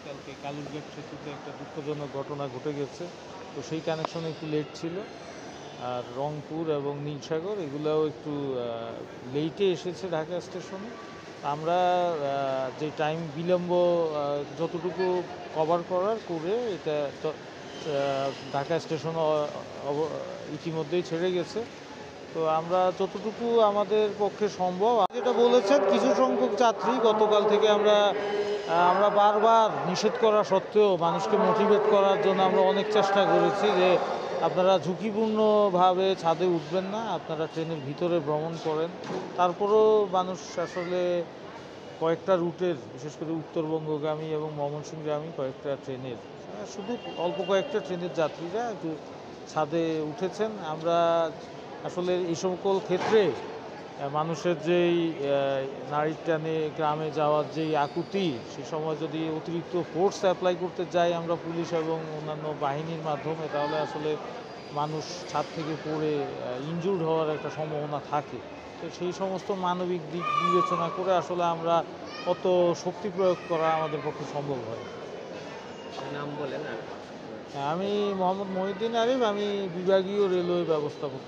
কালকে কালুরঘাট সেতুতে একটা দুঃখজনক ঘটনা ঘটে গেছে, তো সেই কানেকশনে একটু লেট ছিল। আর রংপুর এবং নীলসাগর এগুলোও একটু লেটে এসেছে ঢাকা স্টেশনে। আমরা যে টাইম বিলম্ব যতটুকু কভার করার করে এটা ঢাকা স্টেশন ইতিমধ্যেই ছেড়ে গেছে। তো আমরা যতটুকু আমাদের পক্ষে সম্ভব, যেটা বলেছেন কিছু সংখ্যক যাত্রী গতকাল থেকে আমরা বারবার নিষেধ করা সত্ত্বেও মানুষকে মোটিভেট করার জন্য আমরা অনেক চেষ্টা করেছি যে আপনারা ঝুঁকিপূর্ণভাবে ছাদে উঠবেন না, আপনারা ট্রেনের ভিতরে ভ্রমণ করেন। তারপরেও মানুষ আসলে কয়েকটা রুটের, বিশেষ করে উত্তরবঙ্গগামী এবং ময়মনসিংহগামী কয়েকটা ট্রেনের, শুধু অল্প কয়েকটা ট্রেনের যাত্রীরা একটু ছাদে উঠেছেন। আমরা আসলে এই সকল ক্ষেত্রে মানুষের যেই নারীর টানে গ্রামে যাওয়ার যেই আকুতি, সে সময় যদি অতিরিক্ত ফোর্স অ্যাপ্লাই করতে যাই আমরা পুলিশ এবং অন্যান্য বাহিনীর মাধ্যমে, তাহলে আসলে মানুষ ছাদ থেকে পড়ে ইনজুর্ড হওয়ার একটা সম্ভাবনা থাকে। তো সেই সমস্ত মানবিক দিক বিবেচনা করে আসলে আমরা অত শক্তি প্রয়োগ করা আমাদের পক্ষে সম্ভব হয়। নাম বলেন। আমি মোহাম্মদ মহিউদ্দিন আরিফ, আমি বিভাগীয় রেলওয়ে ব্যবস্থাপক।